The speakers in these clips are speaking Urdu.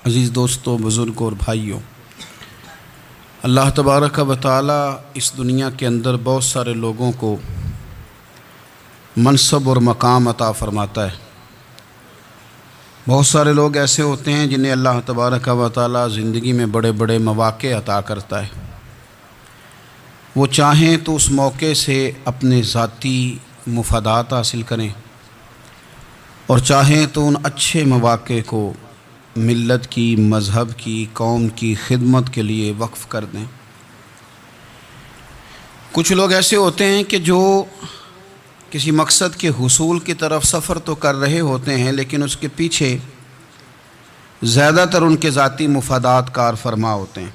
عزیز دوستوں، بزرگوں اور بھائیوں، اللہ تبارک و تعالی اس دنیا کے اندر بہت سارے لوگوں کو منصب اور مقام عطا فرماتا ہے۔ بہت سارے لوگ ایسے ہوتے ہیں جنہیں اللہ تبارک و تعالی زندگی میں بڑے بڑے مواقع عطا کرتا ہے۔ وہ چاہیں تو اس موقع سے اپنے ذاتی مفادات حاصل کریں اور چاہیں تو ان اچھے مواقع کو ملت کی، مذہب کی، قوم کی خدمت کے لیے وقف کر دیں۔ کچھ لوگ ایسے ہوتے ہیں کہ جو کسی مقصد کے حصول کی طرف سفر تو کر رہے ہوتے ہیں، لیکن اس کے پیچھے زیادہ تر ان کے ذاتی مفادات کار فرما ہوتے ہیں،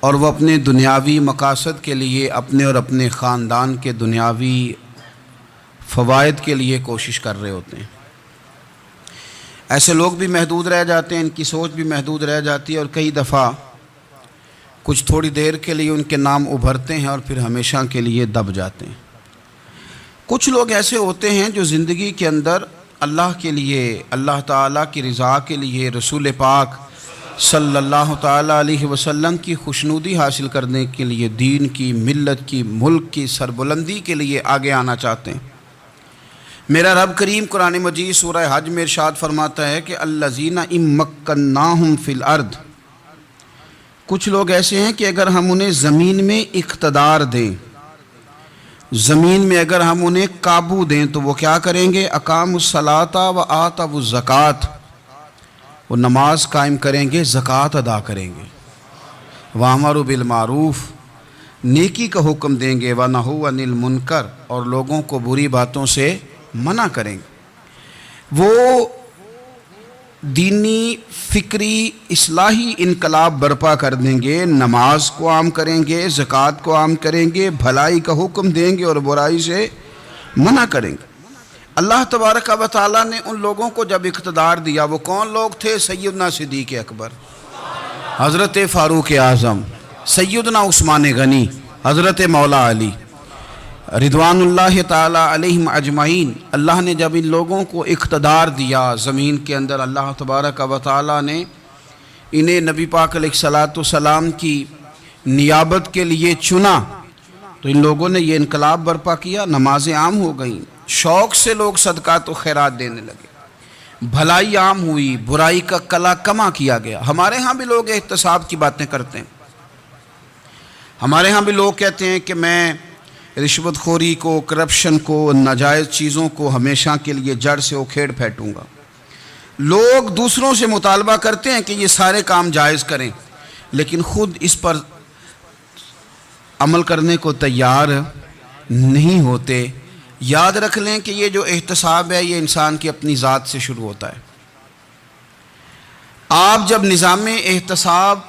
اور وہ اپنے دنیاوی مقاصد کے لیے، اپنے اور اپنے خاندان کے دنیاوی فوائد کے لیے کوشش کر رہے ہوتے ہیں۔ ایسے لوگ بھی محدود رہ جاتے ہیں، ان کی سوچ بھی محدود رہ جاتی ہے، اور کئی دفعہ کچھ تھوڑی دیر کے لیے ان کے نام ابھرتے ہیں اور پھر ہمیشہ کے لیے دب جاتے ہیں۔ کچھ لوگ ایسے ہوتے ہیں جو زندگی کے اندر اللہ کے لیے، اللہ تعالیٰ کی رضا کے لیے، رسول پاک صلی اللہ تعالیٰ علیہ وسلم کی خوشنودی حاصل کرنے کے لیے، دین کی، ملت کی، ملک کی سربلندی کے لیے آگے آنا چاہتے ہیں۔ میرا رب کریم قرآن مجید سورہ حج میں ارشاد فرماتا ہے کہ الذین ان مکناہم فی الارض، کچھ لوگ ایسے ہیں کہ اگر ہم انہیں زمین میں اقتدار دیں، زمین میں اگر ہم انہیں قابو دیں تو وہ کیا کریں گے؟ اقاموا الصلاۃ و آتوا الزکوٰۃ، وہ نماز قائم کریں گے، زکوٰۃ ادا کریں گے، وامروا بالمعروف، نیکی کا حکم دیں گے، ونہوا عن المنکر، اور لوگوں کو بری باتوں سے منع کریں گے۔ وہ دینی، فکری، اصلاحی انقلاب برپا کر دیں گے، نماز کو عام کریں گے، زکوٰۃ کو عام کریں گے، بھلائی کا حکم دیں گے اور برائی سے منع کریں گے۔ اللہ تبارک و تعالیٰ نے ان لوگوں کو جب اقتدار دیا، وہ کون لوگ تھے؟ سیدنا صدیق اکبر، حضرت فاروق اعظم، سیدنا عثمان غنی، حضرت مولا علی رضوان اللہ تعالیٰ علیہم اجمعین۔ اللہ نے جب ان لوگوں کو اقتدار دیا زمین کے اندر، اللہ تبارک و تعالیٰ نے انہیں نبی پاک علیہ الصلاۃ والسلام کی نیابت کے لیے چنا، تو ان لوگوں نے یہ انقلاب برپا کیا، نمازیں عام ہو گئیں، شوق سے لوگ صدقات و خیرات دینے لگے، بھلائی عام ہوئی، برائی کا کلا کما کیا گیا۔ ہمارے ہاں بھی لوگ احتساب کی باتیں کرتے ہیں، ہمارے ہاں بھی لوگ کہتے ہیں کہ میں رشوت خوری کو، کرپشن کو، ناجائز چیزوں کو ہمیشہ کے لیے جڑ سے اکھیڑ پھینٹوں گا۔ لوگ دوسروں سے مطالبہ کرتے ہیں کہ یہ سارے کام جائز کریں، لیکن خود اس پر عمل کرنے کو تیار نہیں ہوتے۔ یاد رکھ لیں کہ یہ جو احتساب ہے، یہ انسان کی اپنی ذات سے شروع ہوتا ہے۔ آپ جب نظام احتساب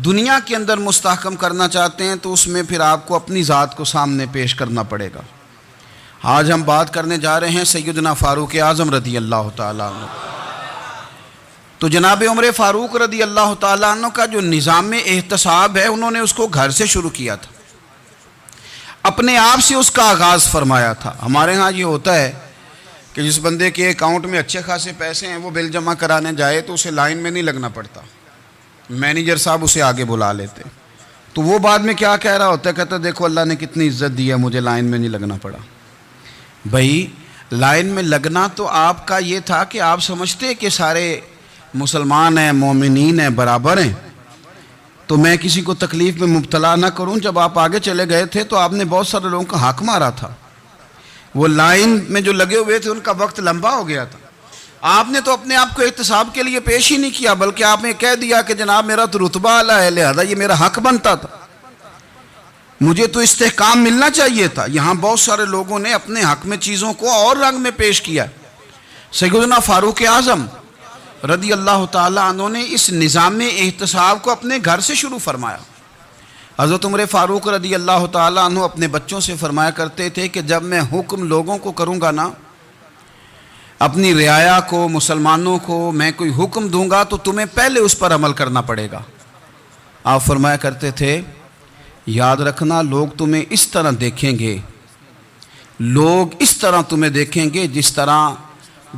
دنیا کے اندر مستحکم کرنا چاہتے ہیں تو اس میں پھر آپ کو اپنی ذات کو سامنے پیش کرنا پڑے گا۔ آج ہم بات کرنے جا رہے ہیں سیدنا فاروق اعظم رضی اللہ تعالیٰ عنہ۔ تو جناب عمر فاروق رضی اللہ تعالیٰ عنہ کا جو نظام احتساب ہے، انہوں نے اس کو گھر سے شروع کیا تھا، اپنے آپ سے اس کا آغاز فرمایا تھا۔ ہمارے ہاں یہ ہوتا ہے کہ جس بندے کے اکاؤنٹ میں اچھے خاصے پیسے ہیں، وہ بل جمع کرانے جائے تو اسے لائن میں نہیں لگنا پڑتا، مینیجر صاحب اسے آگے بلا لیتے، تو وہ بعد میں کیا کہہ رہا ہوتا ہے؟ کہتا دیکھو اللہ نے کتنی عزت دی ہے، مجھے لائن میں نہیں لگنا پڑا۔ بھائی لائن میں لگنا تو آپ کا یہ تھا کہ آپ سمجھتے کہ سارے مسلمان ہیں، مومنین ہیں، برابر ہیں، تو میں کسی کو تکلیف میں مبتلا نہ کروں۔ جب آپ آگے چلے گئے تھے تو آپ نے بہت سارے لوگوں کا حق مارا تھا، وہ لائن میں جو لگے ہوئے تھے ان کا وقت لمبا ہو گیا تھا۔ آپ نے تو اپنے آپ کو احتساب کے لیے پیش ہی نہیں کیا، بلکہ آپ نے کہہ دیا کہ جناب میرا تو رتبہ اعلیٰ ہے، لہذا یہ میرا حق بنتا تھا، مجھے تو استحکام ملنا چاہیے تھا۔ یہاں بہت سارے لوگوں نے اپنے حق میں چیزوں کو اور رنگ میں پیش کیا۔ سیدنا فاروق اعظم رضی اللہ تعالیٰ عنہ نے اس نظام احتساب کو اپنے گھر سے شروع فرمایا۔ حضرت عمر فاروق رضی اللہ تعالیٰ عنہ اپنے بچوں سے فرمایا کرتے تھے کہ جب میں حکم لوگوں کو کروں گا نا، اپنی رعایا کو، مسلمانوں کو میں کوئی حکم دوں گا تو تمہیں پہلے اس پر عمل کرنا پڑے گا۔ آپ فرمایا کرتے تھے یاد رکھنا، لوگ تمہیں اس طرح دیکھیں گے، لوگ اس طرح تمہیں دیکھیں گے جس طرح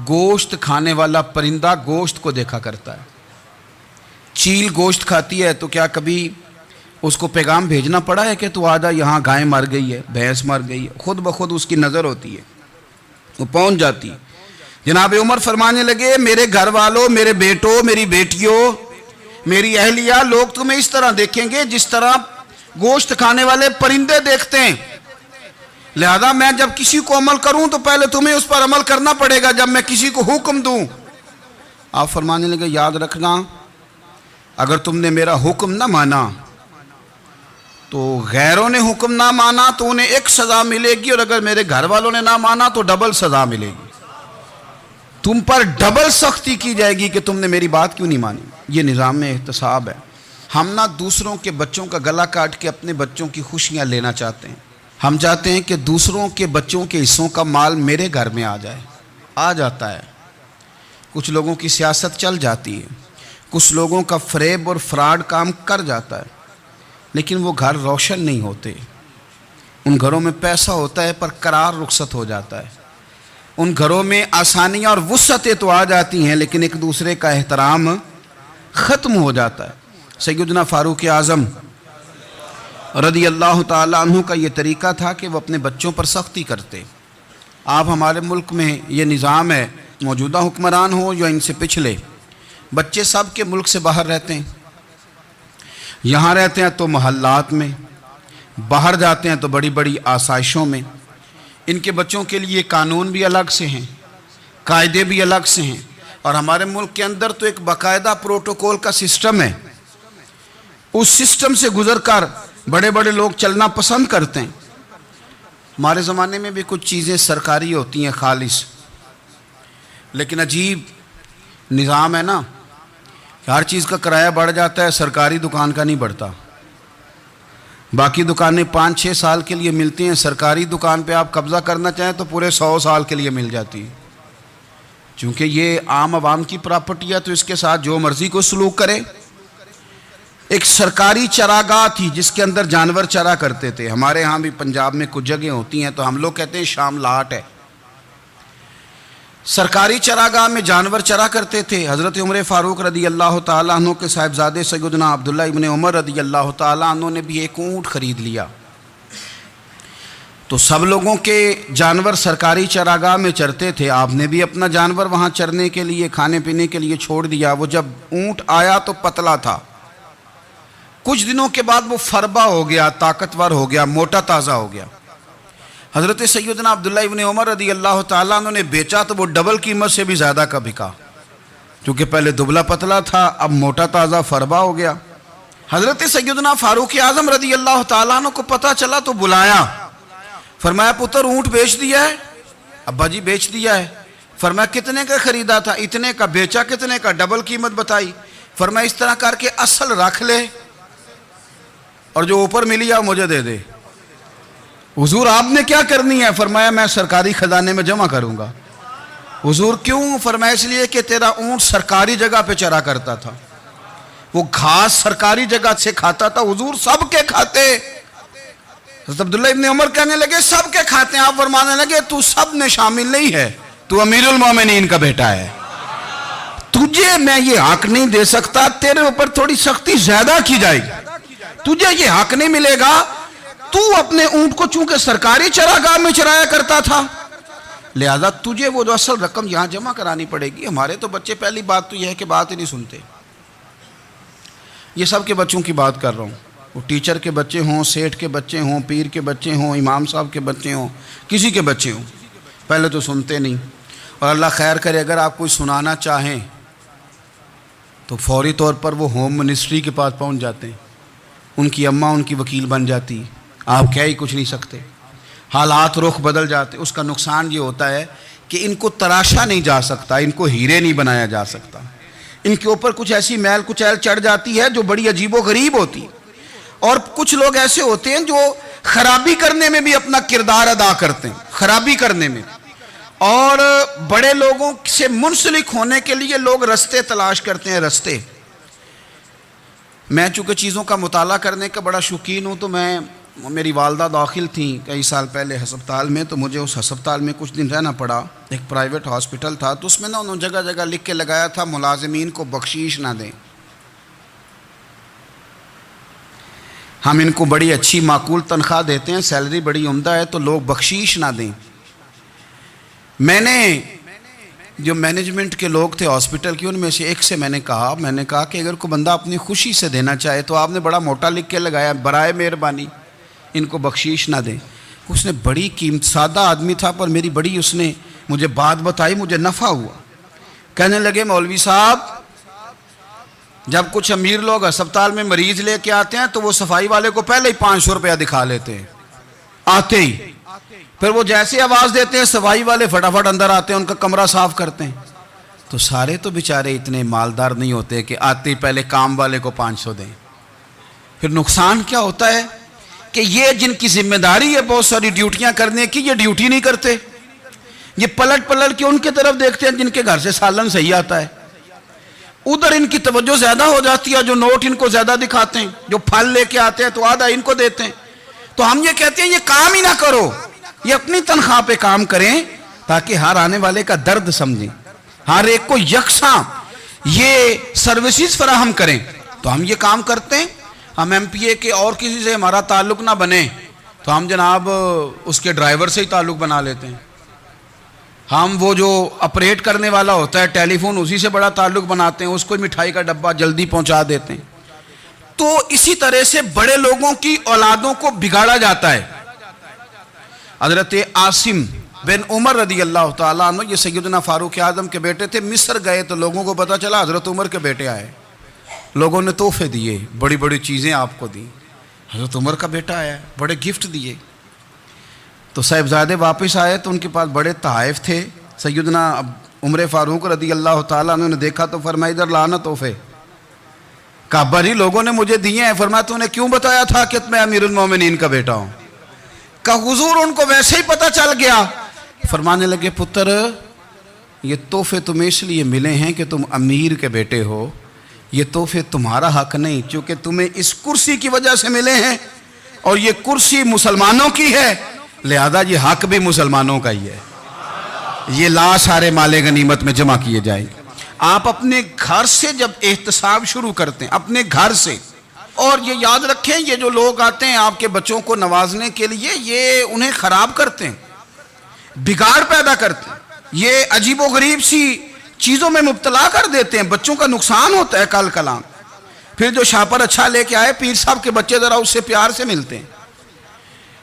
گوشت کھانے والا پرندہ گوشت کو دیکھا کرتا ہے. چیل گوشت کھاتی ہے تو کیا کبھی اس کو پیغام بھیجنا پڑا ہے کہ تو آجا یہاں گائے مر گئی ہے, بھینس مر گئی ہے؟ خود بخود اس کی نظر ہوتی ہے, وہ پہنچ جاتی ہے. جناب عمر فرمانے لگے میرے گھر والوں, میرے بیٹوں, میری بیٹیوں, میری اہلیہ, لوگ تمہیں اس طرح دیکھیں گے جس طرح گوشت کھانے والے پرندے دیکھتے ہیں. لہذا میں جب کسی کو عمل کروں تو پہلے تمہیں اس پر عمل کرنا پڑے گا جب میں کسی کو حکم دوں. آپ فرمانے لگے یاد رکھنا اگر تم نے میرا حکم نہ مانا تو غیروں نے حکم نہ مانا تو انہیں ایک سزا ملے گی, اور اگر میرے گھر والوں نے نہ مانا تو ڈبل سزا ملے گی. تم پر ڈبل سختی کی جائے گی کہ تم نے میری بات کیوں نہیں مانی. یہ نظام احتساب ہے. ہم نہ دوسروں کے بچوں کا گلا کاٹ کے اپنے بچوں کی خوشیاں لینا چاہتے ہیں. ہم چاہتے ہیں کہ دوسروں کے بچوں کے حصوں کا مال میرے گھر میں آ جائے. آ جاتا ہے. کچھ لوگوں کی سیاست چل جاتی ہے, کچھ لوگوں کا فریب اور فراڈ کام کر جاتا ہے, لیکن وہ گھر روشن نہیں ہوتے. ان گھروں میں پیسہ ہوتا ہے پر قرار رخصت ہو جاتا ہے. ان گھروں میں آسانیاں اور وسعتیں تو آ جاتی ہیں لیکن ایک دوسرے کا احترام ختم ہو جاتا ہے. سیدنا فاروق اعظم رضی اللہ تعالیٰ عنہ کا یہ طریقہ تھا کہ وہ اپنے بچوں پر سختی کرتے. آپ ہمارے ملک میں یہ نظام ہے, موجودہ حکمران ہو یا ان سے پچھلے, بچے سب کے ملک سے باہر رہتے ہیں. یہاں رہتے ہیں تو محلات میں, باہر جاتے ہیں تو بڑی بڑی آسائشوں میں. ان کے بچوں کے لیے قانون بھی الگ سے ہیں, قاعدے بھی الگ سے ہیں, اور ہمارے ملک کے اندر تو ایک باقاعدہ پروٹوکول کا سسٹم ہے. اس سسٹم سے گزر کر بڑے بڑے لوگ چلنا پسند کرتے ہیں. ہمارے زمانے میں بھی کچھ چیزیں سرکاری ہوتی ہیں خالص, لیکن عجیب نظام ہے نا, ہر چیز کا کرایہ بڑھ جاتا ہے, سرکاری دکان کا نہیں بڑھتا. باقی دکانیں 5-6 سال کے لیے ملتی ہیں, سرکاری دکان پہ آپ قبضہ کرنا چاہیں تو پورے 100 سال کے لیے مل جاتی ہے. چونکہ یہ عام عوام کی پراپرٹی ہے تو اس کے ساتھ جو مرضی کو سلوک کرے. ایک سرکاری چراگاہ تھی جس کے اندر جانور چرا کرتے تھے. ہمارے ہاں بھی پنجاب میں کچھ جگہیں ہوتی ہیں تو ہم لوگ کہتے ہیں شام لاٹ ہے. سرکاری چراگاہ میں جانور چرا کرتے تھے. حضرت عمر فاروق رضی اللہ تعالیٰ عنہ کے صاحبزادے سیدنا عبداللہ ابن عمر رضی اللہ تعالیٰ عنہ نے بھی ایک اونٹ خرید لیا. تو سب لوگوں کے جانور سرکاری چراگاہ میں چرتے تھے, آپ نے بھی اپنا جانور وہاں چرنے کے لیے, کھانے پینے کے لیے چھوڑ دیا. وہ جب اونٹ آیا تو پتلا تھا, کچھ دنوں کے بعد وہ فربا ہو گیا, طاقتور ہو گیا, موٹا تازہ ہو گیا. حضرت سیدنا عبداللہ ابن عمر رضی اللہ تعالیٰ عنہ نے بیچا تو وہ ڈبل قیمت سے بھی زیادہ کا بکا, کیونکہ پہلے دبلا پتلا تھا, اب موٹا تازہ فربا ہو گیا. حضرت سیدنا فاروق اعظم رضی اللہ تعالیٰ عنہ کو پتہ چلا تو بلایا, فرمایا پتر اونٹ بیچ دیا ہے؟ ابا جی بیچ دیا ہے. فرمایا کتنے کا خریدا تھا؟ اتنے کا. بیچا کتنے کا؟ ڈبل قیمت بتائی. فرمایا اس طرح کر کے اصل رکھ لے اور جو اوپر ملی ہے مجھے دے دے. حضور آپ نے کیا کرنی ہے؟ فرمایا میں سرکاری خزانے میں جمع کروں گا. حضور کیوں؟ فرمایا اس لیے کہ تیرا اونٹ سرکاری جگہ پہ چرا کرتا تھا, وہ گھاس سرکاری جگہ سے کھاتا تھا. حضور سب کے کھاتے. حضرت عبداللہ ابن عمر کہنے لگے سب کے کھاتے ہیں. آپ فرمانے لگے تو سب میں شامل نہیں ہے, تو امیر المومنین کا بیٹا ہے, تجھے میں یہ حق نہیں دے سکتا, تیرے اوپر تھوڑی سختی زیادہ کی جائے گی, تجھے یہ حق نہیں ملے گا. تو اپنے اونٹ کو چونکہ سرکاری چراگاہ میں چرایا کرتا تھا, لہذا تجھے وہ جو اصل رقم یہاں جمع کرانی پڑے گی. ہمارے تو بچے پہلی بات تو یہ ہے کہ بات ہی نہیں سنتے. یہ سب کے بچوں کی بات کر رہا ہوں, وہ ٹیچر کے بچے ہوں, سیٹھ کے بچے ہوں, پیر کے بچے ہوں, امام صاحب کے بچے ہوں, کسی کے بچے ہوں, پہلے تو سنتے نہیں. اور اللہ خیر کرے اگر آپ کوئی سنانا چاہیں تو فوری طور پر وہ ہوم منسٹری کے پاس پہنچ جاتے ہیں, ان کی اماں ان کی وکیل بن جاتی, آپ کہہ ہی کچھ نہیں سکتے, حالات رخ بدل جاتے. اس کا نقصان یہ ہوتا ہے کہ ان کو تراشا نہیں جا سکتا, ان کو ہیرے نہیں بنایا جا سکتا, ان کے اوپر کچھ ایسی میل کچیل چڑھ جاتی ہے جو بڑی عجیب و غریب ہوتی. اور کچھ لوگ ایسے ہوتے ہیں جو خرابی کرنے میں بھی اپنا کردار ادا کرتے ہیں, خرابی کرنے میں, اور بڑے لوگوں سے منسلک ہونے کے لیے لوگ رستے تلاش کرتے ہیں. رستے, میں چونکہ چیزوں کا مطالعہ کرنے کا بڑا شوقین ہوں تو میں میری والدہ داخل تھیں کئی سال پہلے ہسپتال میں، تو مجھے اس ہسپتال میں کچھ دن رہنا پڑا. ایک پرائیویٹ ہاسپٹل تھا، تو اس میں انہوں نے جگہ جگہ لکھ کے لگایا تھا ملازمین کو بخشیش نہ دیں. ہم ان کو بڑی اچھی معقول تنخواہ دیتے ہیں، سیلری بڑی عمدہ ہے، تو لوگ بخشیش نہ دیں. میں نے جو مینجمنٹ کے لوگ تھے ہاسپٹل کی، ان میں سے ایک سے میں نے کہا کہ اگر کوئی بندہ اپنی خوشی سے دینا چاہے تو آپ نے بڑا موٹا لکھ کے لگایا برائے مہربانی ان کو بخشیش نہ دیں. اس نے بڑی قیمت، سادہ آدمی تھا پر میری بڑی اس نے مجھے بات بتائی، مجھے نفع ہوا. کہنے لگے مولوی صاحب، جب کچھ امیر لوگ ہسپتال میں مریض لے کے آتے ہیں تو وہ صفائی والے کو پہلے ہی 500 روپیہ دکھا لیتے ہیں آتے ہی. پھر وہ جیسے آواز دیتے ہیں صفائی والے فٹافٹ اندر آتے ہیں، ان کا کمرہ صاف کرتے ہیں. تو سارے تو بیچارے اتنے مالدار نہیں ہوتے کہ آتے ہی پہلے کام والے کو 500 دیں. پھر نقصان کیا ہوتا ہے کہ یہ جن کی ذمہ داری ہے بہت ساری ڈیوٹیاں کرنے کی، یہ ڈیوٹی نہیں کرتے. یہ پلٹ کے ان کے طرف دیکھتے ہیں جن کے گھر سے سالن صحیح آتا ہے، ادھر ان کی توجہ زیادہ ہو جاتی ہے. جو نوٹ ان کو زیادہ دکھاتے ہیں، جو پھل لے کے آتے ہیں تو آدھا ان کو دیتے ہیں. تو ہم یہ کہتے ہیں یہ کام ہی نہ کرو، یہ اپنی تنخواہ پہ کام کریں تاکہ ہر آنے والے کا درد سمجھیں، ہر ایک کو یکساں یہ سروسز فراہم کریں. تو ہم یہ کام کرتے ہیں. ہم ایم پی اے کے اور کسی سے ہمارا تعلق نہ بنے تو ہم جناب اس کے ڈرائیور سے ہی تعلق بنا لیتے ہیں. ہم وہ جو آپریٹ کرنے والا ہوتا ہے ٹیلی فون، اسی سے بڑا تعلق بناتے ہیں، اس کو مٹھائی کا ڈبہ جلدی پہنچا دیتے ہیں. تو اسی طرح سے بڑے لوگوں کی اولادوں کو بگاڑا جاتا ہے. حضرت عاصم بن عمر رضی اللہ تعالیٰ عنہ، یہ سیدنا فاروق اعظم کے بیٹے تھے. مصر گئے تو لوگوں کو پتا چلا حضرت عمر کے بیٹے آئے. لوگوں نے تحفے دیے، بڑی بڑی چیزیں آپ کو دی. حضرت عمر کا بیٹا آیا، بڑے گفٹ دیے. تو صاحبزادے واپس آئے تو ان کے پاس بڑے تحائف تھے. سیدنا عمر فاروق رضی اللہ تعالیٰ عنہ نے دیکھا تو فرمایا ادھر لانا تحفے. کہا بری لوگوں نے مجھے دیے ہیں. فرمایا تو نے کیوں بتایا تھا کہ میں امیر المومنین کا بیٹا ہوں؟ کہا حضور ان کو ویسے ہی پتہ چل گیا. فرمانے لگے پتر، یہ تحفے تمہیں اس لیے ملے ہیں کہ تم امیر کے بیٹے ہو، یہ تحفے تمہارا حق نہیں، چونکہ تمہیں اس کرسی کی وجہ سے ملے ہیں اور یہ کرسی مسلمانوں کی ہے، لہذا یہ حق بھی مسلمانوں کا ہی ہے. یہ لا سارے مال غنیمت میں جمع کیے جائیں. آپ اپنے گھر سے جب احتساب شروع کرتے ہیں، اپنے گھر سے، اور یہ یاد رکھیں یہ جو لوگ آتے ہیں آپ کے بچوں کو نوازنے کے لیے، یہ انہیں خراب کرتے ہیں، بگاڑ پیدا کرتے ہیں، یہ عجیب و غریب سی چیزوں میں مبتلا کر دیتے ہیں. بچوں کا نقصان ہوتا ہے کل کلام. پھر جو شاپر اچھا لے کے آئے، پیر صاحب کے بچے ذرا اس سے پیار سے ملتے ہیں،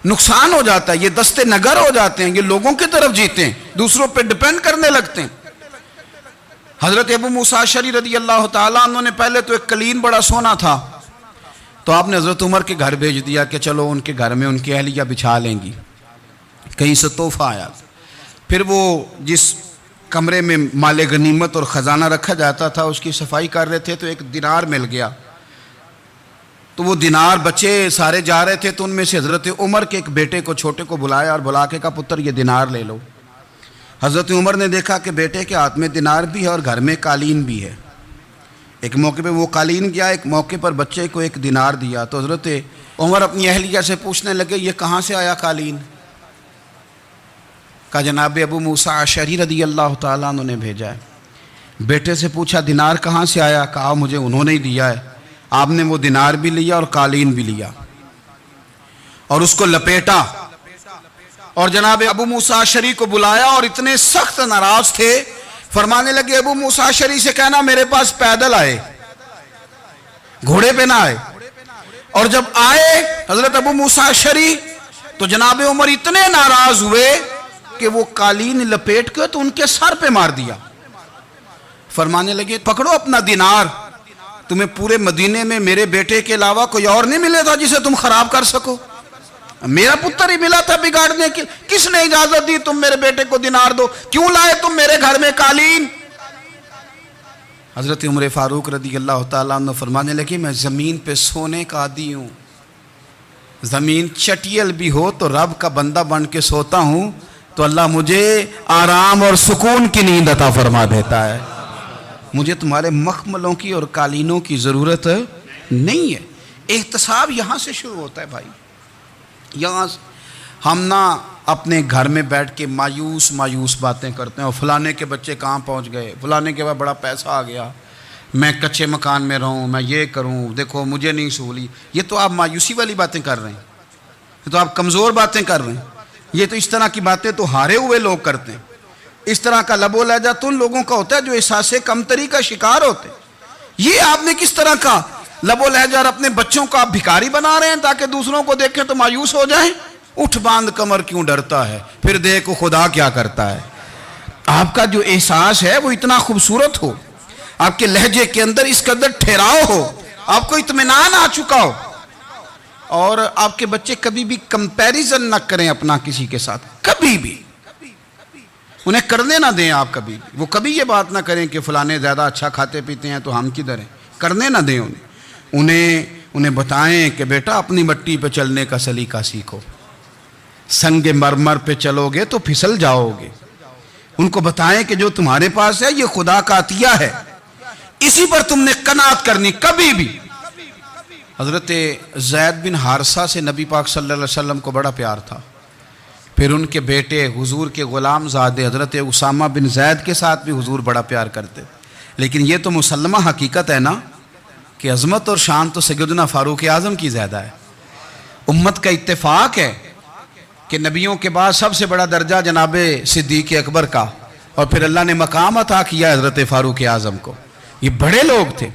نقصان ہو جاتا ہے. یہ دستے نگر ہو جاتے ہیں، یہ لوگوں کی طرف جیتے ہیں، دوسروں پہ ڈیپینڈ کرنے لگتے ہیں. حضرت ابو موسیٰ اشعری رضی اللہ تعالیٰ عنہ نے پہلے تو ایک قلین بڑا سونا تھا، تو آپ نے حضرت عمر کے گھر بھیج دیا کہ چلو ان کے گھر میں ان کی اہلیہ بچھا لیں گی. کہیں سے تحفہ آیا. پھر وہ جس کمرے میں مال غنیمت اور خزانہ رکھا جاتا تھا اس کی صفائی کر رہے تھے تو ایک دینار مل گیا. تو وہ دینار بچے سارے جا رہے تھے تو ان میں سے حضرت عمر کے ایک بیٹے کو چھوٹے کو بلایا اور بلا کے کہا پتر یہ دینار لے لو. حضرت عمر نے دیکھا کہ بیٹے کے ہاتھ میں دینار بھی ہے اور گھر میں قالین بھی ہے. ایک موقع پہ وہ قالین گیا، ایک موقع پر بچے کو ایک دینار دیا. تو حضرت عمر اپنی اہلیہ سے پوچھنے لگے یہ کہاں سے آیا قالین؟ کہا جناب ابو موسیٰ اشعری رضی اللہ تعالیٰ عنہ نے بھیجا ہے. بیٹے سے پوچھا دینار کہاں سے آیا؟ کہا مجھے انہوں نے ہی دیا ہے. آپ نے وہ دینار بھی لیا اور قالین بھی لیا اور اس کو لپیٹا اور جناب ابو موسیٰ اشعری کو بلایا اور اتنے سخت ناراض تھے. فرمانے لگے ابو موسیٰ اشعری سے کہنا میرے پاس پیدل آئے، گھوڑے پہ نہ آئے. اور جب آئے حضرت ابو موسیٰ اشعری تو جناب عمر اتنے ناراض ہوئے کہ وہ قالین لپیٹ کے تو ان کے سر پہ مار دیا. فرمانے لگے پکڑو اپنا دینار، تمہیں پورے مدینے میں میرے بیٹے کے علاوہ کوئی اور نہیں ملے تھا جسے تم خراب کر سکو، میرا پتر ہی ملا تھا بگاڑنے کی. کس نے اجازت دی تم میرے بیٹے کو دینار دو؟ کیوں لائے تم میرے گھر میں قالین؟ حضرت عمر فاروق رضی اللہ تعالیٰ عنہ فرمانے لگے میں زمین پہ سونے کا عادی ہوں، زمین چٹیل بھی ہو تو رب کا بندہ بن کے سوتا ہوں تو اللہ مجھے آرام اور سکون کی نیند عطا فرما دیتا ہے. مجھے تمہارے مخملوں کی اور قالینوں کی ضرورت نہیں ہے. احتساب یہاں سے شروع ہوتا ہے بھائی. یہاں ہم نہ اپنے گھر میں بیٹھ کے مایوس باتیں کرتے ہیں، اور فلانے کے بچے کہاں پہنچ گئے، فلانے کے بعد بڑا پیسہ آ گیا، میں کچے مکان میں رہوں، میں یہ کروں، دیکھو مجھے نہیں سہولی۔ یہ تو آپ مایوسی والی باتیں کر رہے ہیں، یہ تو آپ کمزور باتیں کر رہے ہیں، یہ تو اس طرح کی باتیں تو ہارے ہوئے لوگ کرتے ہیں۔ اس طرح کا لب و لہجہ تو ان لوگوں کا ہوتا ہے جو احساس کمتری کا شکار ہوتے ہیں۔ یہ آپ نے کس طرح کا لب و لہجہ، اور اپنے بچوں کو آپ بھکاری بنا رہے ہیں تاکہ دوسروں کو دیکھیں تو مایوس ہو جائیں۔ اٹھ باندھ کمر کیوں ڈرتا ہے، پھر دیکھو خدا کیا کرتا ہے۔ آپ کا جو احساس ہے وہ اتنا خوبصورت ہو، آپ کے لہجے کے اندر اس قدر ٹھہراؤ ہو، آپ کو اطمینان آ چکا ہو، اور آپ کے بچے کبھی بھی کمپیریزن نہ کریں اپنا کسی کے ساتھ، کبھی بھی انہیں کرنے نہ دیں آپ کبھی بھی۔ وہ کبھی یہ بات نہ کریں کہ فلانے زیادہ اچھا کھاتے پیتے ہیں تو ہم کدھر ہیں، کرنے نہ دیں انہیں بتائیں کہ بیٹا اپنی مٹی پہ چلنے کا سلیقہ سیکھو، سنگ مرمر پہ چلو گے تو پھسل جاؤ گے۔ ان کو بتائیں کہ جو تمہارے پاس ہے یہ خدا کا عطیہ ہے، اسی پر تم نے قناعت کرنی کبھی بھی۔ حضرت زید بن حارثہ سے نبی پاک صلی اللہ علیہ وسلم کو بڑا پیار تھا، پھر ان کے بیٹے حضور کے غلام زادے حضرت اسامہ بن زید کے ساتھ بھی حضور بڑا پیار کرتے۔ لیکن یہ تو مسلمہ حقیقت ہے نا کہ عظمت اور شان تو سیدنا فاروق اعظم کی زیادہ ہے۔ امت کا اتفاق ہے کہ نبیوں کے بعد سب سے بڑا درجہ جناب صدیق اکبر کا، اور پھر اللہ نے مقام عطا کیا حضرت فاروق اعظم کو۔ یہ بڑے لوگ تھے۔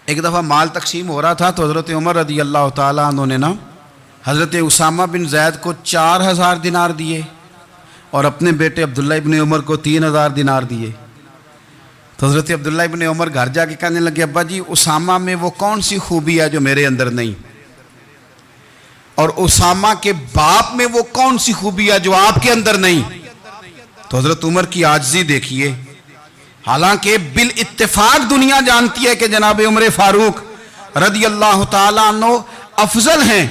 ایک دفعہ مال تقسیم ہو رہا تھا تو حضرت عمر رضی اللہ تعالیٰ عنہ نے نا حضرت اسامہ بن زید کو 4000 دینار دیے، اور اپنے بیٹے عبداللہ ابن عمر کو 3000 دینار دیے۔ تو حضرت عبداللہ ابن عمر گھر جا کے کہنے لگے، ابا جی اسامہ میں وہ کون سی خوبی ہے جو میرے اندر نہیں، اور اسامہ کے باپ میں وہ کون سی خوبی ہے جو آپ کے اندر نہیں۔ تو حضرت عمر کی عاجزی دیکھیے، حالانکہ بالاتفاق دنیا جانتی ہے کہ جناب عمر فاروق رضی اللہ تعالیٰ عنہ افضل ہیں،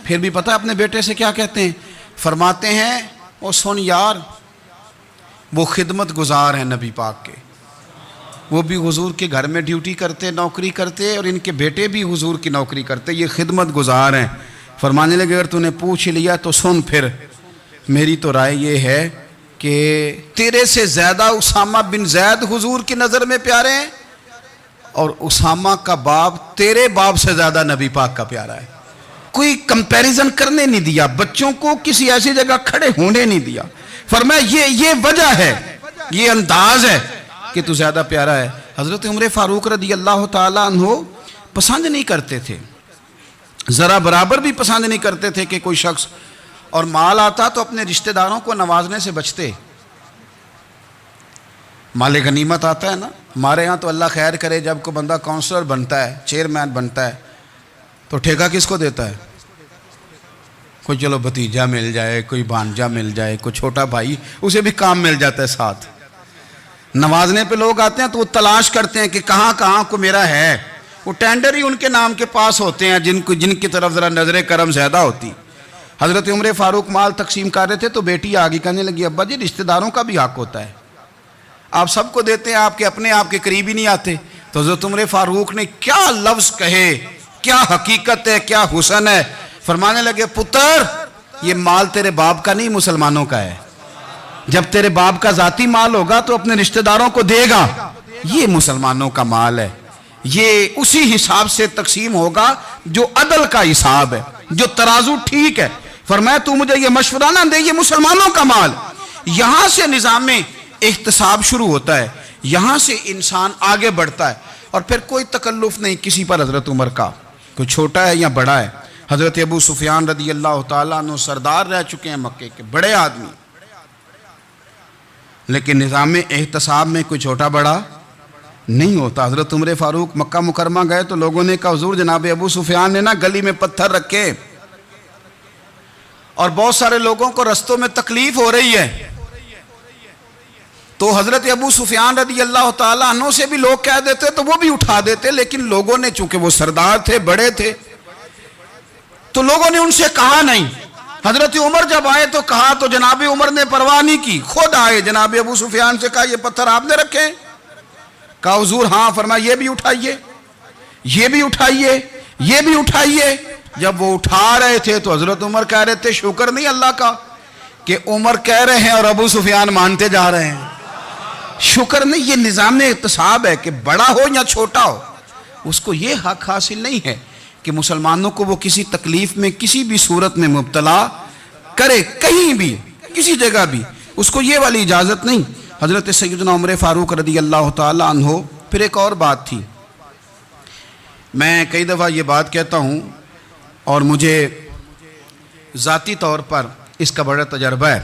پھر بھی پتہ اپنے بیٹے سے کیا کہتے ہیں، فرماتے ہیں وہ سن یار، وہ خدمت گزار ہیں نبی پاک کے، وہ بھی حضور کے گھر میں ڈیوٹی کرتے، نوکری کرتے، اور ان کے بیٹے بھی حضور کی نوکری کرتے، یہ خدمت گزار ہیں۔ فرمانے لگے اگر تو نے پوچھ لیا تو سن، پھر میری تو رائے یہ ہے کہ تیرے سے زیادہ اسامہ بن زید حضور کی نظر میں پیارے ہیں، اور اسامہ کا باپ تیرے باپ سے زیادہ نبی پاک کا پیارا ہے۔ کوئی کمپیریزن کرنے نہیں دیا، بچوں کو کسی ایسی جگہ کھڑے ہونے نہیں دیا۔ فرمایا یہ وجہ ہے، یہ انداز ہے کہ تو زیادہ پیارا ہے۔ حضرت عمر فاروق رضی اللہ تعالیٰ عنہ پسند نہیں کرتے تھے، ذرا برابر بھی پسند نہیں کرتے تھے کہ کوئی شخص اور مال آتا تو اپنے رشتہ داروں کو نوازنے سے بچتے۔ مال غنیمت آتا ہے نا، ہمارے ہاں تو اللہ خیر کرے جب کوئی بندہ کونسلر بنتا ہے، چیئرمین بنتا ہے، تو ٹھیکہ کس کو دیتا ہے؟ کوئی چلو بھتیجا مل جائے، کوئی بھانجا مل جائے، کوئی چھوٹا بھائی، اسے بھی کام مل جاتا ہے ساتھ۔ نوازنے پہ لوگ آتے ہیں تو وہ تلاش کرتے ہیں کہ کہاں کہاں کو میرا ہے، وہ ٹینڈر ہی ان کے نام کے پاس ہوتے ہیں جن کی طرف ذرا نظر کرم زیادہ ہوتی۔ حضرت عمر فاروق مال تقسیم کر رہے تھے تو بیٹی آگے کہنے لگی، ابا جی رشتہ داروں کا بھی حق ہوتا ہے، آپ سب کو دیتے ہیں، آپ کے قریب ہی نہیں آتے۔ تو حضرت عمر فاروق نے کیا لفظ کہے، کیا حقیقت ہے، کیا حسن ہے۔ فرمانے لگے پتر یہ مال تیرے باپ کا نہیں مسلمانوں کا ہے، جب تیرے باپ کا ذاتی مال ہوگا تو اپنے رشتہ داروں کو دے گا، یہ مسلمانوں کا مال ہے، یہ اسی حساب سے تقسیم ہوگا جو عدل کا حساب ہے، جو ترازو ٹھیک ہے۔ فرمایا تو مجھے یہ مشورہ نہ دے، یہ مسلمانوں کا مال۔ یہاں سے نظام احتساب شروع ہوتا ہے، یہاں سے انسان آگے بڑھتا ہے، اور پھر کوئی تکلف نہیں کسی پر حضرت عمر کا، کوئی چھوٹا ہے یا بڑا ہے۔ حضرت ابو سفیان رضی اللہ تعالیٰ عنہ سردار رہ چکے ہیں مکے کے، بڑے آدمی، لیکن نظام احتساب میں کوئی چھوٹا بڑا نہیں ہوتا۔ حضرت عمر فاروق مکہ مکرمہ گئے تو لوگوں نے کہا حضور جناب ابو سفیان نے نا گلی میں پتھر رکھے، اور بہت سارے لوگوں کو رستوں میں تکلیف ہو رہی ہے، تو حضرت ابو سفیان رضی اللہ تعالیٰ عنہ سے بھی لوگ کہہ دیتے تو وہ بھی اٹھا دیتے، لیکن لوگوں نے چونکہ وہ سردار تھے، بڑے تھے، تو لوگوں نے ان سے کہا نہیں۔ حضرت عمر جب آئے تو کہا تو جناب عمر نے پرواہ نہیں کی، خود آئے جناب ابو سفیان سے کہا یہ پتھر آپ نے رکھے؟ کہا حضور ہاں۔ فرمایا یہ بھی اٹھائیے، یہ بھی اٹھائیے، یہ بھی اٹھائیے۔ جب وہ اٹھا رہے تھے تو حضرت عمر کہہ رہے تھے شکر نہیں اللہ کا کہ عمر کہہ رہے ہیں اور ابو سفیان مانتے جا رہے ہیں. شکر نہیں. یہ نظام احتساب ہے کہ بڑا ہو یا چھوٹا ہو اس کو یہ حق حاصل نہیں ہے کہ مسلمانوں کو وہ کسی تکلیف میں کسی بھی صورت میں مبتلا کرے, کہیں بھی کسی جگہ بھی, اس کو یہ والی اجازت نہیں. حضرت سیدنا عمر فاروق رضی اللہ تعالی عنہ. پھر ایک اور بات تھی, میں کئی دفعہ یہ بات کہتا ہوں اور مجھے ذاتی طور پر اس کا بڑا تجربہ ہے.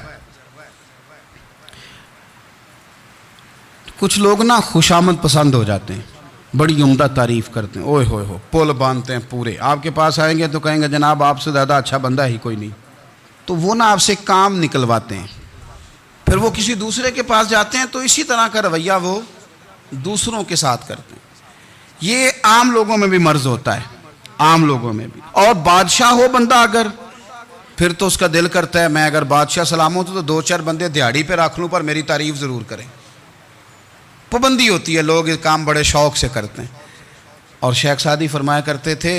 کچھ لوگ نا خوشامد پسند ہو جاتے ہیں, بڑی عمدہ تعریف کرتے ہیں, اوئے ہوئے ہو پول باندھتے ہیں پورے, آپ کے پاس آئیں گے تو کہیں گے جناب آپ سے زیادہ اچھا بندہ ہی کوئی نہیں. تو وہ نا آپ سے کام نکلواتے ہیں, پھر وہ کسی دوسرے کے پاس جاتے ہیں تو اسی طرح کا رویہ وہ دوسروں کے ساتھ کرتے ہیں. یہ عام لوگوں میں بھی مرض ہوتا ہے, عام لوگوں میں بھی. اور بادشاہ ہو بندہ اگر, پھر تو اس کا دل کرتا ہے میں اگر بادشاہ سلام ہوں تو دو چار بندے دیہڑی پہ رکھ لوں پر میری تعریف ضرور کریں. پابندی ہوتی ہے, لوگ یہ کام بڑے شوق سے کرتے ہیں. اور شیخ سعدی فرمایا کرتے تھے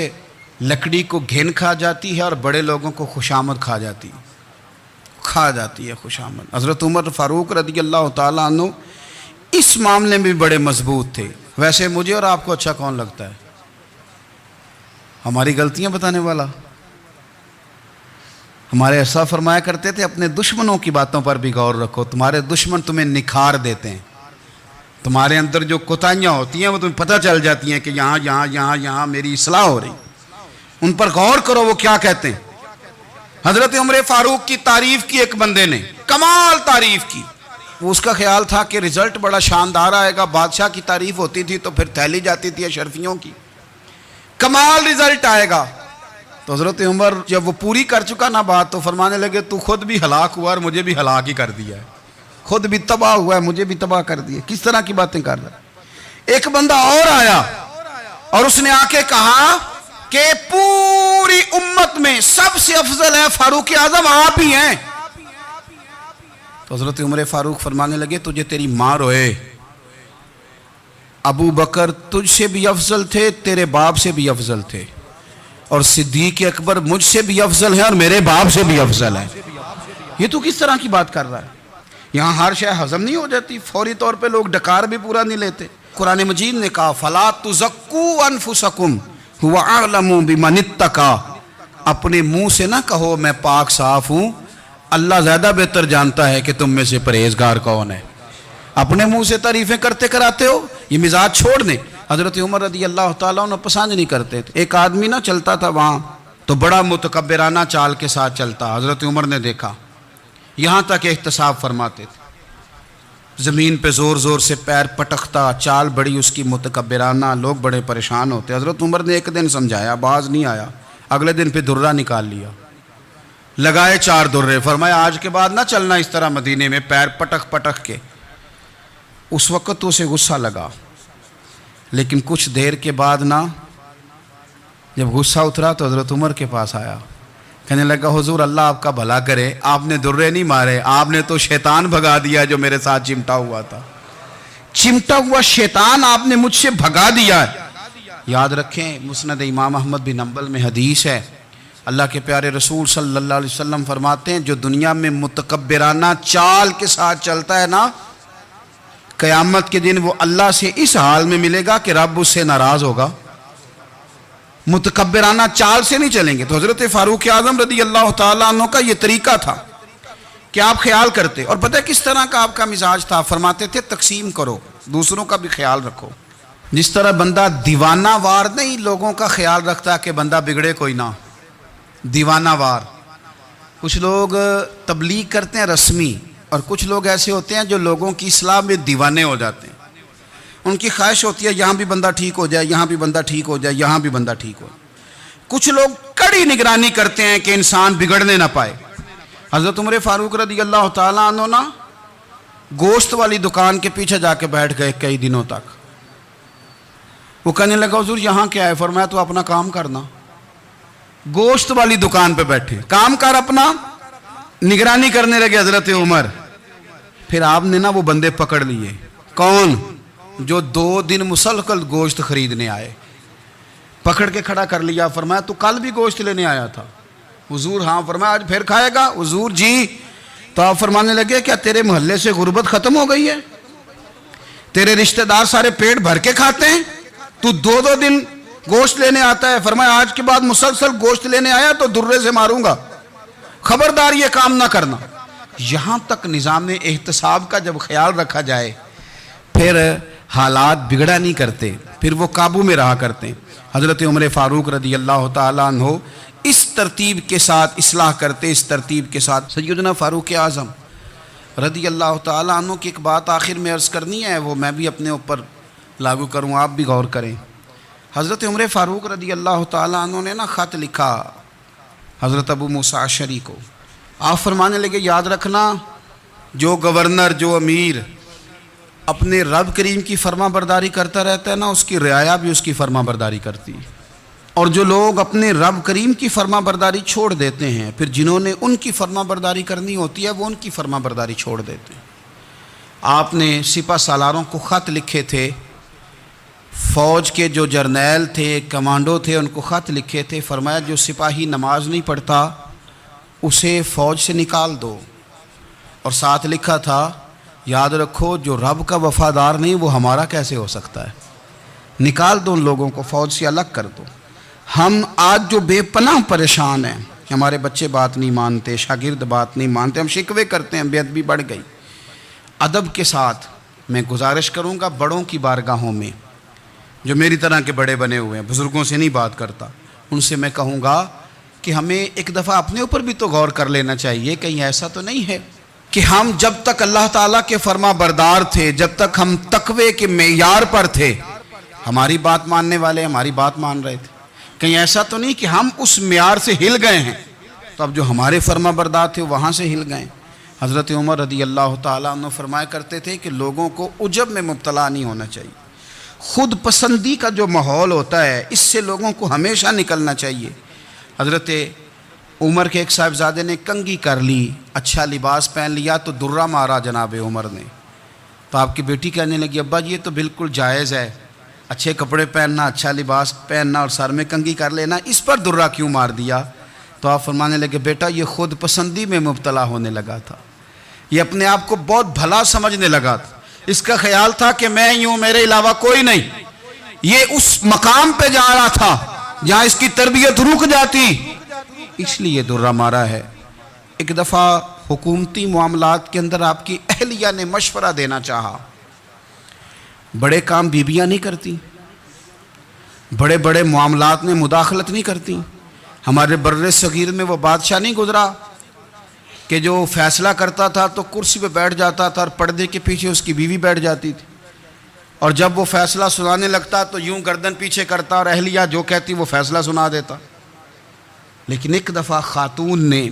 لکڑی کو گھن کھا جاتی ہے اور بڑے لوگوں کو خوشامد کھا جاتی ہے خوشامد. حضرت عمر فاروق رضی اللہ تعالیٰ عنہ اس معاملے میں بھی بڑے مضبوط تھے. ویسے مجھے اور آپ کو اچھا کون لگتا ہے؟ ہماری غلطیاں بتانے والا. ہمارے ایسا فرمایا کرتے تھے اپنے دشمنوں کی باتوں پر بھی غور رکھو, تمہارے دشمن تمہیں نکھار دیتے ہیں. تمہارے اندر جو کوتاہیاں ہوتی ہیں وہ تمہیں پتہ چل جاتی ہیں کہ یہاں میری اصلاح ہو رہی. ان پر غور کرو وہ کیا کہتے ہیں. حضرت عمر فاروق کی تعریف کی ایک بندے نے, کمال تعریف کی. وہ اس کا خیال تھا کہ رزلٹ بڑا شاندار آئے گا. بادشاہ کی تعریف ہوتی تھی تو پھر تھیلی جاتی تھی اشرفیوں کی, کمال رزلٹ آئے گا. تو حضرت عمر جب وہ پوری کر چکا نا بات تو فرمانے لگے تو خود بھی ہلاک ہوا اور مجھے بھی ہلاک ہی کر دیا ہے, خود بھی تباہ ہوا ہے مجھے بھی تباہ کر دیا. کس طرح کی باتیں کر رہا ہے. ایک بندہ اور آیا اور اس نے آ کے کہا کہ پوری امت میں سب سے افضل ہے فاروق اعظم آپ ہی ہیں. تو حضرت عمر فاروق فرمانے لگے تجھے تیری ماں روئے, ابو بکر تجھ سے بھی افضل تھے, تیرے باپ سے بھی افضل تھے, اور صدیق اکبر مجھ سے بھی افضل ہے اور میرے باپ سے بھی افضل ہے. یہ تو کس طرح کی بات کر رہا ہے. یہاں ہر شے ہضم نہیں ہو جاتی, فوری طور پہ لوگ ڈکار بھی پورا نہیں لیتے. قرآن مجید نے کہا فَلَا تُزَكُّوا أَنفُسَكُمْ هُوَ أَعْلَمُ بِمَنِ اتَّقَىٰ. اپنے منہ سے نہ کہو میں پاک صاف ہوں, اللہ زیادہ بہتر جانتا ہے کہ تم میں سے پرہیزگار کون ہے. اپنے منہ سے تعریفیں کرتے کراتے ہو, یہ مزاج چھوڑ دیں. حضرت عمر رضی اللہ تعالیٰ عنہ پسند نہیں کرتے تھے. ایک آدمی نہ چلتا تھا وہاں تو بڑا متکبرانہ چال کے ساتھ چلتا. حضرت عمر نے دیکھا, یہاں تک احتساب فرماتے تھے, زمین پہ زور زور سے پیر پٹکتا, چال بڑی اس کی متکبرانہ, لوگ بڑے پریشان ہوتے. حضرت عمر نے ایک دن سمجھایا, باز نہیں آیا. اگلے دن پہ درہ نکال لیا, لگائے 4 درے, فرمایا آج کے بعد نہ چلنا اس طرح مدینے میں پیر پٹک پٹک کے. اس وقت تو اسے غصہ لگا, لیکن کچھ دیر کے بعد نا جب غصہ اترا تو حضرت عمر کے پاس آیا, کہنے لگا حضور اللہ آپ کا بھلا کرے, آپ نے درے نہیں مارے, آپ نے تو شیطان بھگا دیا جو میرے ساتھ چمٹا ہوا تھا. چمٹا ہوا شیطان آپ نے مجھ سے بھگا دیا ہے. یاد رکھیں مسند امام احمد بن حنبل میں حدیث ہے, اللہ کے پیارے رسول صلی اللہ علیہ وسلم فرماتے ہیں جو دنیا میں متکبرانہ چال کے ساتھ چلتا ہے نا, قیامت کے دن وہ اللہ سے اس حال میں ملے گا کہ رب اس سے ناراض ہوگا. متکبرانہ چال سے نہیں چلیں گے. تو حضرت فاروق اعظم رضی اللہ تعالیٰ عنہ کا یہ طریقہ تھا کہ آپ خیال کرتے, اور پتہ کس طرح کا آپ کا مزاج تھا. فرماتے تھے تقسیم کرو, دوسروں کا بھی خیال رکھو. جس طرح بندہ دیوانہ وار نہیں لوگوں کا خیال رکھتا کہ بندہ بگڑے کوئی نہ, دیوانہ وار. کچھ لوگ تبلیغ کرتے ہیں رسمی, اور کچھ لوگ ایسے ہوتے ہیں جو لوگوں کی اصلاح میں دیوانے ہو جاتے ہیں. ان کی خواہش ہوتی ہے یہاں بھی بندہ ٹھیک ہو جائے, یہاں بھی بندہ ٹھیک ہو جائے, یہاں بھی بندہ ٹھیک ہو. کچھ لوگ کڑی نگرانی کرتے ہیں کہ انسان بگڑنے نہ پائے. حضرت عمر فاروق رضی اللہ تعالیٰ عنہ نا گوشت والی دکان کے پیچھے جا کے بیٹھ گئے کئی دنوں تک. وہ کہنے لگا حضور یہاں کیا ہے؟ فرمایا تو اپنا کام کرنا. گوشت والی دکان پہ بیٹھے, کام کر اپنا, نگرانی کرنے لگے حضرت عمر. پھر آپ نے نا وہ بندے پکڑ لیے. کون؟ جو 2 دن مسلسل گوشت خریدنے آئے. پکڑ کے کھڑا کر لیا، فرمایا تو کل بھی گوشت لینے آیا تھا؟ حضور ہاں۔ فرمایا آج پھر کھائے گا؟ حضور جی۔ تو آپ فرمانے لگے کیا تیرے محلے سے غربت ختم ہو گئی ہے؟ تیرے رشتہ دار سارے پیٹ بھر کے کھاتے ہیں، تو دو دو دن گوشت لینے آتا ہے؟ فرمایا آج کے بعد مسلسل گوشت لینے آیا تو درے سے ماروں گا، خبردار یہ کام نہ کرنا۔ یہاں تک نظام احتساب کا جب خیال رکھا جائے پھر حالات بگڑا نہیں کرتے، پھر وہ قابو میں رہا کرتے ہیں۔ حضرت عمر فاروق رضی اللہ تعالیٰ عنہ اس ترتیب کے ساتھ اصلاح کرتے، اس ترتیب کے ساتھ۔ سیدنا فاروق اعظم رضی اللہ تعالیٰ عنہ کی ایک بات آخر میں عرض کرنی ہے، وہ میں بھی اپنے اوپر لاگو کروں، آپ بھی غور کریں۔ حضرت عمر فاروق رضی اللہ تعالیٰ عنہ نے نا خط لکھا حضرت ابو موسیٰ اشعری کو۔ آپ فرمانے لگے یاد رکھنا، جو گورنر، جو امیر اپنے رب کریم کی فرما برداری کرتا رہتا ہے نا، اس کی رعایا بھی اس کی فرما برداری کرتی ہے، اور جو لوگ اپنے رب کریم کی فرما برداری چھوڑ دیتے ہیں، پھر جنہوں نے ان کی فرما برداری کرنی ہوتی ہے وہ ان کی فرما برداری چھوڑ دیتے ہیں۔ آپ نے سپہ سالاروں کو خط لکھے تھے، فوج کے جو جرنیل تھے، کمانڈو تھے، ان کو خط لکھے تھے، فرمایا جو سپاہی نماز نہیں پڑھتا اسے فوج سے نکال دو، اور ساتھ لکھا تھا یاد رکھو جو رب کا وفادار نہیں وہ ہمارا کیسے ہو سکتا ہے، نکال دو ان لوگوں کو، فوج سے الگ کر دو۔ ہم آج جو بے پناہ پریشان ہیں، ہمارے بچے بات نہیں مانتے، شاگرد بات نہیں مانتے، ہم شکوے کرتے ہیں، بے ادبی بڑھ گئی۔ ادب کے ساتھ میں گزارش کروں گا بڑوں کی بارگاہوں میں، جو میری طرح کے بڑے بنے ہوئے ہیں، بزرگوں سے نہیں بات کرتا، ان سے میں کہوں گا کہ ہمیں ایک دفعہ اپنے اوپر بھی تو غور کر لینا چاہیے، کہیں ایسا تو نہیں ہے کہ ہم جب تک اللہ تعالیٰ کے فرما بردار تھے، جب تک ہم تقوی کے معیار پر تھے، ہماری بات ماننے والے ہماری بات مان رہے تھے، کہیں ایسا تو نہیں کہ ہم اس معیار سے ہل گئے ہیں تو اب جو ہمارے فرما بردار تھے وہاں سے ہل گئے۔ حضرت عمر رضی اللہ تعالیٰ عنہ فرمایا کرتے تھے کہ لوگوں کو عجب میں مبتلا نہیں ہونا چاہیے، خود پسندی کا جو ماحول ہوتا ہے اس سے لوگوں کو ہمیشہ نکلنا چاہیے۔ حضرت عمر کے ایک صاحبزادے نے کنگھی کر لی، اچھا لباس پہن لیا تو درہ مارا جناب عمر نے، تو آپ کی بیٹی کہنے لگی ابا جی یہ تو بالکل جائز ہے، اچھے کپڑے پہننا، اچھا لباس پہننا اور سر میں کنگھی کر لینا، اس پر درہ کیوں مار دیا؟ تو آپ فرمانے لگے بیٹا یہ خود پسندی میں مبتلا ہونے لگا تھا، یہ اپنے آپ کو بہت بھلا سمجھنے لگا تھا، اس کا خیال تھا کہ میں یوں میرے علاوہ کوئی نہیں، یہ اس مقام پہ جا رہا تھا جہاں اس کی تربیت رک جاتی، اس لیے درہ مارا ہے۔ ایک دفعہ حکومتی معاملات کے اندر آپ کی اہلیہ نے مشورہ دینا چاہا، بڑے کام بیویاں نہیں کرتی، بڑے بڑے معاملات میں مداخلت نہیں کرتی۔ ہمارے بر صغیر میں وہ بادشاہ نہیں گزرا کہ جو فیصلہ کرتا تھا تو کرسی پہ بیٹھ جاتا تھا اور پردے کے پیچھے اس کی بیوی بیٹھ جاتی تھی، اور جب وہ فیصلہ سنانے لگتا تو یوں گردن پیچھے کرتا اور اہلیہ جو کہتی وہ فیصلہ سنا دیتا۔ لیکن ایک دفعہ خاتون نے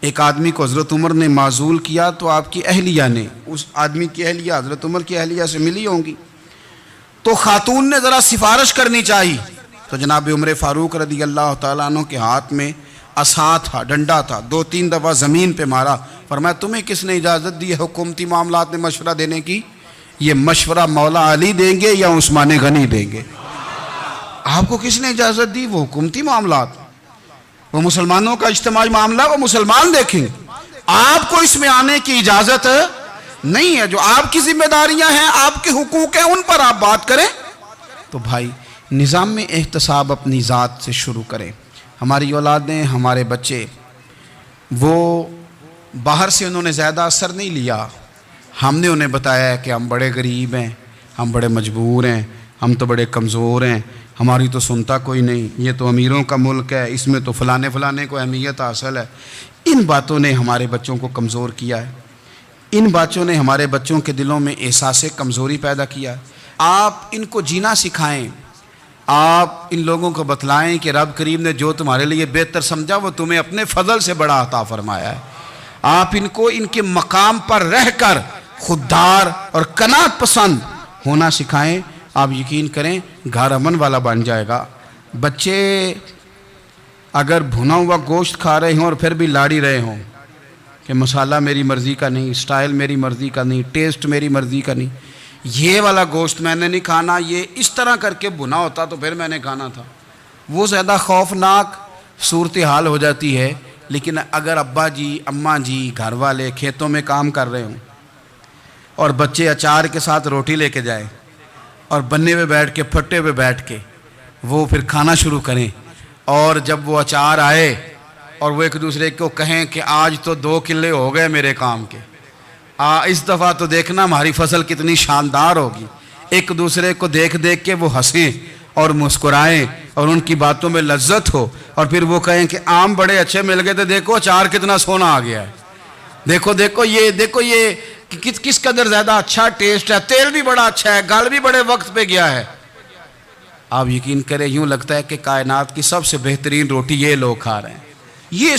ایک آدمی کو حضرت عمر نے معزول کیا تو آپ کی اہلیہ نے، اس آدمی کی اہلیہ حضرت عمر کی اہلیہ سے ملی ہوں گی، تو خاتون نے ذرا سفارش کرنی چاہیے، تو جناب عمر فاروق رضی اللہ تعالیٰ عنہ کے ہاتھ میں عصا تھا، ڈنڈا تھا، 2-3 دفعہ زمین پہ مارا، فرمایا تمہیں کس نے اجازت دی ہے حکومتی معاملات میں مشورہ دینے کی؟ یہ مشورہ مولا علی دیں گے یا عثمان غنی دیں گے؟ آپ کو کس نے اجازت دی؟ وہ حکومتی معاملات، وہ مسلمانوں کا اجتماعی معاملہ وہ مسلمان دیکھیں گے، آپ کو اس میں آنے کی اجازت نہیں ہے۔ جو آپ کی ذمہ داریاں ہیں، آپ کے حقوق ہیں، ان پر آپ بات کریں۔ تو بھائی نظام میں احتساب اپنی ذات سے شروع کریں۔ ہماری اولادیں، ہمارے بچے، وہ باہر سے انہوں نے زیادہ اثر نہیں لیا، ہم نے انہیں بتایا ہے کہ ہم بڑے غریب ہیں، ہم بڑے مجبور ہیں، ہم تو بڑے کمزور ہیں، ہماری تو سنتا کوئی نہیں، یہ تو امیروں کا ملک ہے، اس میں تو فلانے کو اہمیت حاصل ہے۔ ان باتوں نے ہمارے بچوں کو کمزور کیا ہے، ان باتوں نے ہمارے بچوں کے دلوں میں احساس کمزوری پیدا کیا ہے۔ آپ ان کو جینا سکھائیں، آپ ان لوگوں کو بتلائیں کہ رب کریم نے جو تمہارے لیے بہتر سمجھا وہ تمہیں اپنے فضل سے بڑا عطا فرمایا ہے۔ آپ ان کو ان کے مقام پر رہ کر خوددار اور قناعت پسند ہونا سکھائیں، آپ یقین کریں گھر امن والا بن جائے گا۔ بچے اگر بھنا ہوا گوشت کھا رہے ہوں اور پھر بھی لاڑی رہے ہوں کہ مسالہ میری مرضی کا نہیں، سٹائل میری مرضی کا نہیں، ٹیسٹ میری مرضی کا نہیں، یہ والا گوشت میں نے نہیں کھانا، یہ اس طرح کر کے بنا ہوتا تو پھر میں نے کھانا تھا۔ وہ زیادہ خوفناک صورتحال ہو جاتی ہے۔ لیکن اگر ابا جی اماں جی گھر والے کھیتوں میں کام کر رہے ہوں اور بچے اچار کے ساتھ روٹی لے کے جائیں اور بننے پہ بیٹھ کے پھٹے پہ بیٹھ کے وہ پھر کھانا شروع کریں، اور جب وہ اچار آئے اور وہ ایک دوسرے کو کہیں کہ آج تو 2 کلے ہو گئے میرے کام کے، اس دفعہ تو دیکھنا ہماری فصل کتنی شاندار ہوگی، ایک دوسرے کو دیکھ دیکھ کے وہ ہنسیں اور مسکرائیں اور ان کی باتوں میں لذت ہو، اور پھر وہ کہیں کہ آم بڑے اچھے مل گئے تھے، دیکھو اچار کتنا سونا آ گیا ہے، دیکھو یہ کس قدر زیادہ اچھا ٹیسٹ ہے، تیل بھی بڑا اچھا ہے، گل بھی بڑے وقت پہ گیا ہے۔ آپ یقین کریں یوں لگتا ہے کہ کائنات کی سب سے بہترین روٹی یہ لوگ کھا رہے ہیں۔ یہ